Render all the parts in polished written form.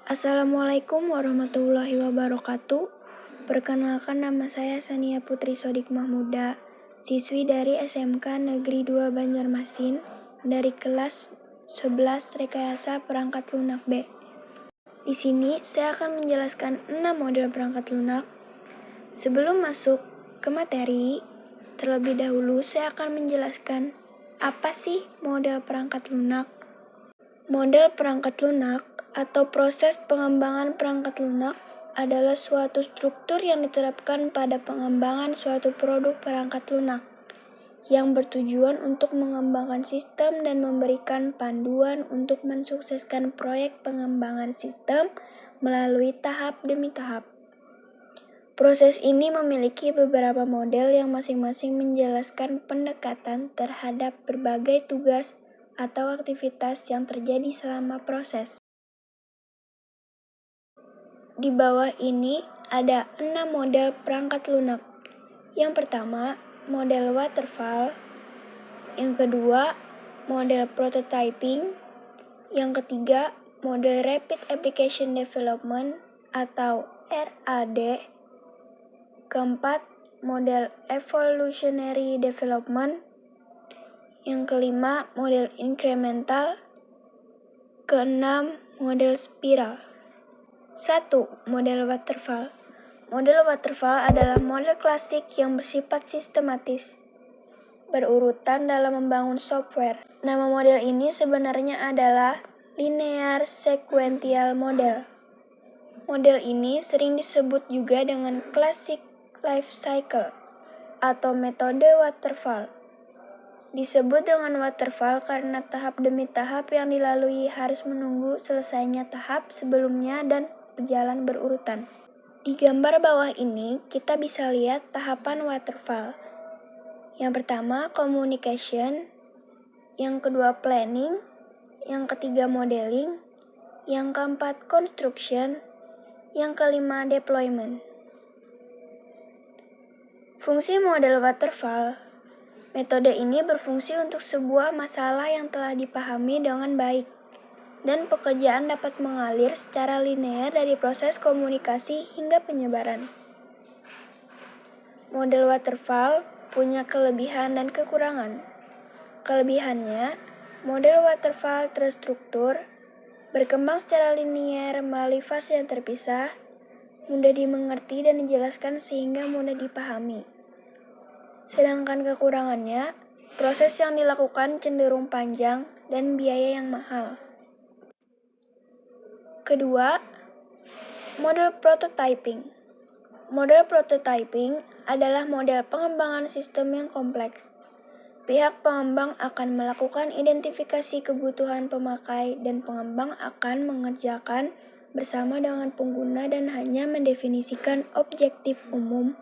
Assalamualaikum warahmatullahi wabarakatuh. Perkenalkan, nama saya Sania Putri Sodik Mahmuda, siswi dari SMK Negeri 2 Banjarmasin dari kelas 11 Rekayasa Perangkat Lunak B. Di sini saya akan menjelaskan 6 model perangkat lunak. Sebelum masuk ke materi, terlebih dahulu saya akan menjelaskan apa sih model perangkat lunak. Model perangkat lunak atau proses pengembangan perangkat lunak adalah suatu struktur yang diterapkan pada pengembangan suatu produk perangkat lunak yang bertujuan untuk mengembangkan sistem dan memberikan panduan untuk mensukseskan proyek pengembangan sistem melalui tahap demi tahap. Proses ini memiliki beberapa model yang masing-masing menjelaskan pendekatan terhadap berbagai tugas atau aktivitas yang terjadi selama proses. Di bawah ini ada 6 model perangkat lunak. Yang pertama, model waterfall. Yang kedua, model prototyping. Yang ketiga, model rapid application development atau RAD. Keempat, model evolutionary development. Yang kelima, model incremental. Keenam, model spiral. 1. Model waterfall. Model waterfall adalah model klasik yang bersifat sistematis, berurutan dalam membangun software. Nama model ini sebenarnya adalah linear sequential model. Model ini sering disebut juga dengan classic life cycle atau metode waterfall. Disebut dengan waterfall karena tahap demi tahap yang dilalui harus menunggu selesainya tahap sebelumnya dan berjalan berurutan. Di gambar bawah ini kita bisa lihat tahapan waterfall. Yang pertama communication, yang kedua planning, yang ketiga modeling, yang keempat construction, yang kelima deployment. Fungsi model waterfall. Metode ini berfungsi untuk sebuah masalah yang telah dipahami dengan baik, dan pekerjaan dapat mengalir secara linear dari proses komunikasi hingga penyebaran. Model waterfall punya kelebihan dan kekurangan. Kelebihannya, model waterfall terstruktur, berkembang secara linear melalui fase yang terpisah, mudah dimengerti dan dijelaskan sehingga mudah dipahami. Sedangkan kekurangannya, proses yang dilakukan cenderung panjang dan biaya yang mahal. Kedua, model prototyping. Model prototyping adalah model pengembangan sistem yang kompleks. Pihak pengembang akan melakukan identifikasi kebutuhan pemakai dan pengembang akan mengerjakan bersama dengan pengguna dan hanya mendefinisikan objektif umum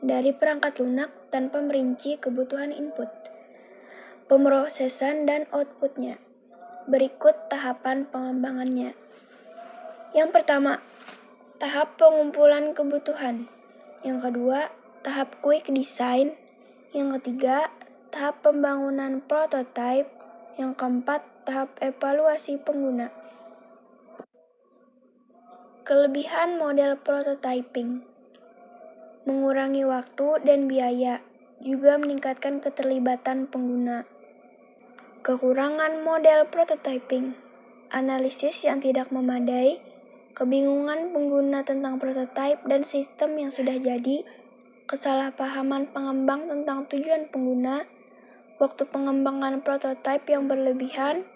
dari perangkat lunak tanpa merinci kebutuhan input, pemrosesan, dan outputnya. Berikut tahapan pengembangannya. Yang pertama, tahap pengumpulan kebutuhan. Yang kedua, tahap quick design. Yang ketiga, tahap pembangunan prototype. Yang keempat, tahap evaluasi pengguna. Kelebihan model prototyping: mengurangi waktu dan biaya, juga meningkatkan keterlibatan pengguna. Kekurangan model prototyping: analisis yang tidak memadai, kebingungan pengguna tentang prototipe dan sistem yang sudah jadi, kesalahpahaman pengembang tentang tujuan pengguna, waktu pengembangan prototipe yang berlebihan,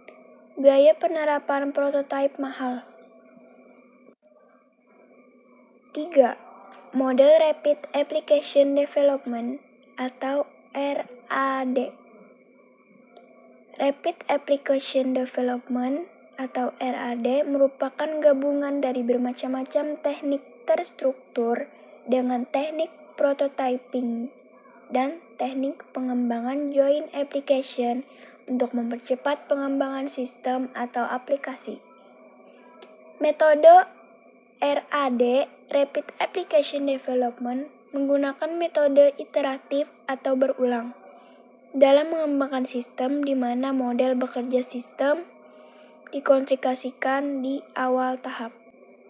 biaya penerapan prototipe mahal. 3. Model Rapid Application Development atau RAD. Rapid Application Development atau RAD merupakan gabungan dari bermacam-macam teknik terstruktur dengan teknik prototyping dan teknik pengembangan joint application untuk mempercepat pengembangan sistem atau aplikasi. Metode RAD, Rapid Application Development, menggunakan metode iteratif atau berulang dalam mengembangkan sistem di mana model bekerja sistem dikonfigurasikan di awal tahap.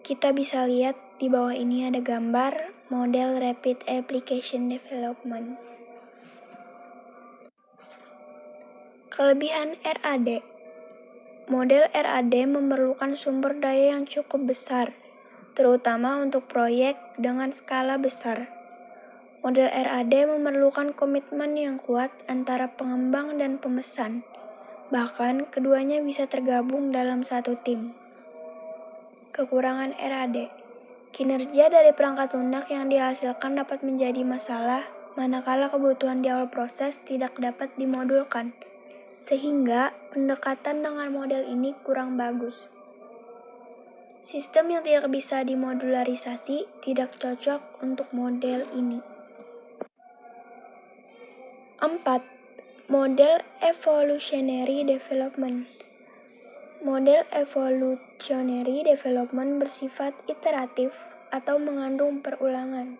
Kita bisa lihat di bawah ini ada gambar model Rapid Application Development. Kelebihan RAD. Model RAD memerlukan sumber daya yang cukup besar, terutama untuk proyek dengan skala besar. Model RAD memerlukan komitmen yang kuat antara pengembang dan pemesan. Bahkan, keduanya bisa tergabung dalam satu tim. Kekurangan RAD. Kinerja dari perangkat lunak yang dihasilkan dapat menjadi masalah manakala kebutuhan di awal proses tidak dapat dimodulkan, sehingga pendekatan dengan model ini kurang bagus. Sistem yang tidak bisa dimodularisasi tidak cocok untuk model ini. 4. Model Evolutionary Development. Model Evolutionary Development bersifat iteratif atau mengandung perulangan.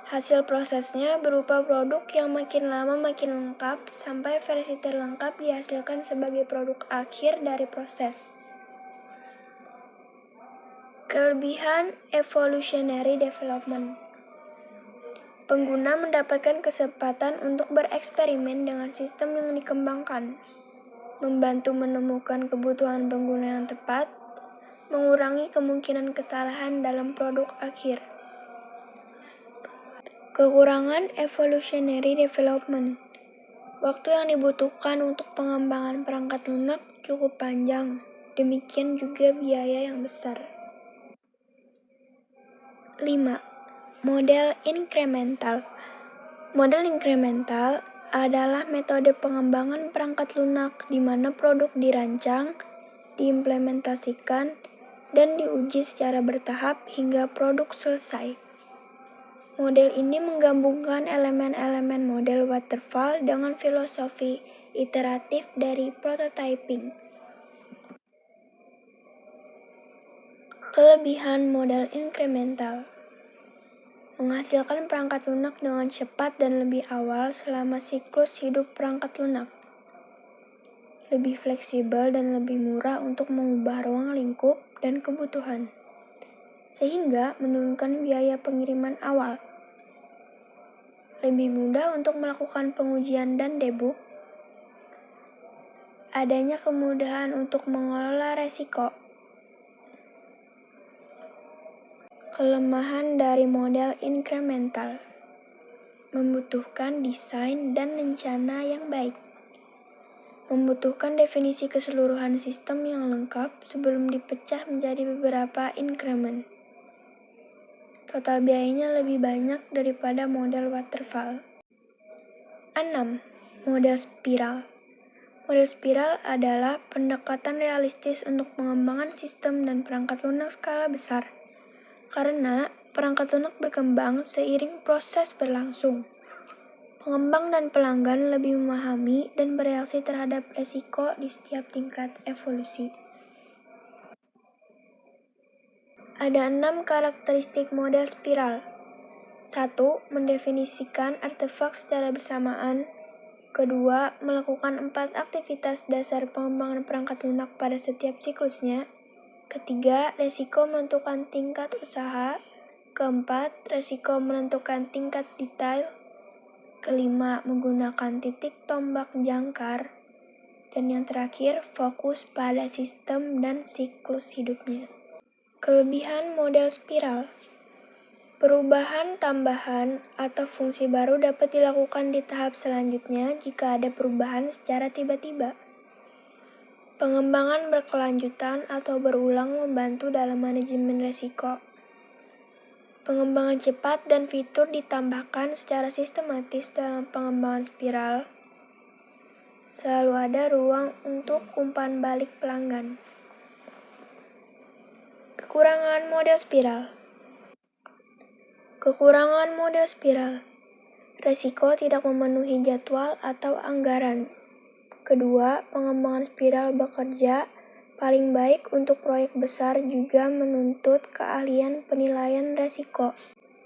Hasil prosesnya berupa produk yang makin lama makin lengkap sampai versi terlengkap dihasilkan sebagai produk akhir dari proses. Kelebihan Evolutionary Development. Pengguna mendapatkan kesempatan untuk bereksperimen dengan sistem yang dikembangkan, membantu menemukan kebutuhan pengguna yang tepat, mengurangi kemungkinan kesalahan dalam produk akhir. Kekurangan Evolutionary Development. Waktu yang dibutuhkan untuk pengembangan perangkat lunak cukup panjang, demikian juga biaya yang besar. 5. Model Incremental. Model incremental adalah metode pengembangan perangkat lunak di mana produk dirancang, diimplementasikan, dan diuji secara bertahap hingga produk selesai. Model ini menggabungkan elemen-elemen model waterfall dengan filosofi iteratif dari prototyping. Kelebihan model incremental. Menghasilkan perangkat lunak dengan cepat dan lebih awal selama siklus hidup perangkat lunak. Lebih fleksibel dan lebih murah untuk mengubah ruang lingkup dan kebutuhan, sehingga menurunkan biaya pengiriman awal. Lebih mudah untuk melakukan pengujian dan debug. Adanya kemudahan untuk mengelola resiko. Kelemahan dari model incremental. Membutuhkan desain dan rencana yang baik. Membutuhkan definisi keseluruhan sistem yang lengkap sebelum dipecah menjadi beberapa increment. Total biayanya lebih banyak daripada model waterfall. 6. Model spiral. Model spiral adalah pendekatan realistis untuk pengembangan sistem dan perangkat lunak skala besar. Karena perangkat lunak berkembang seiring proses berlangsung. Pengembang dan pelanggan lebih memahami dan bereaksi terhadap resiko di setiap tingkat evolusi. Ada 6 karakteristik model spiral. 1. Mendefinisikan artefak secara bersamaan. 2. Melakukan 4 aktivitas dasar pengembangan perangkat lunak pada setiap siklusnya. 3. Resiko menentukan tingkat usaha. 4. Resiko menentukan tingkat detail. 5. Menggunakan titik tombak jangkar. Dan yang terakhir, fokus pada sistem dan siklus hidupnya. Kelebihan model spiral. Perubahan tambahan atau fungsi baru dapat dilakukan di tahap selanjutnya jika ada perubahan secara tiba-tiba. Pengembangan berkelanjutan atau berulang membantu dalam manajemen risiko. Pengembangan cepat dan fitur ditambahkan secara sistematis dalam pengembangan spiral. Selalu ada ruang untuk umpan balik pelanggan. Kekurangan model spiral. Kekurangan model spiral. Resiko tidak memenuhi jadwal atau anggaran. 2. Pengembangan spiral bekerja paling baik untuk proyek besar juga menuntut keahlian penilaian resiko.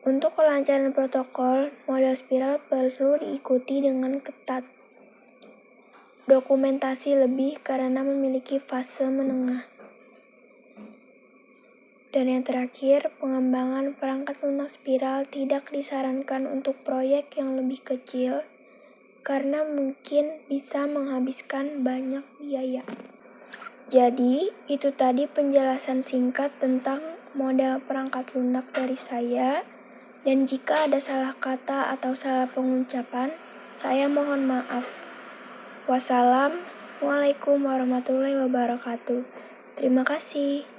Untuk kelancaran protokol, model spiral perlu diikuti dengan ketat. Dokumentasi lebih karena memiliki fase menengah. Dan yang terakhir, pengembangan perangkat lunak spiral tidak disarankan untuk proyek yang lebih kecil karena mungkin bisa menghabiskan banyak biaya. Jadi, itu tadi penjelasan singkat tentang model perangkat lunak dari saya. Dan jika ada salah kata atau salah pengucapan, saya mohon maaf. Wassalamualaikum warahmatullahi wabarakatuh. Terima kasih.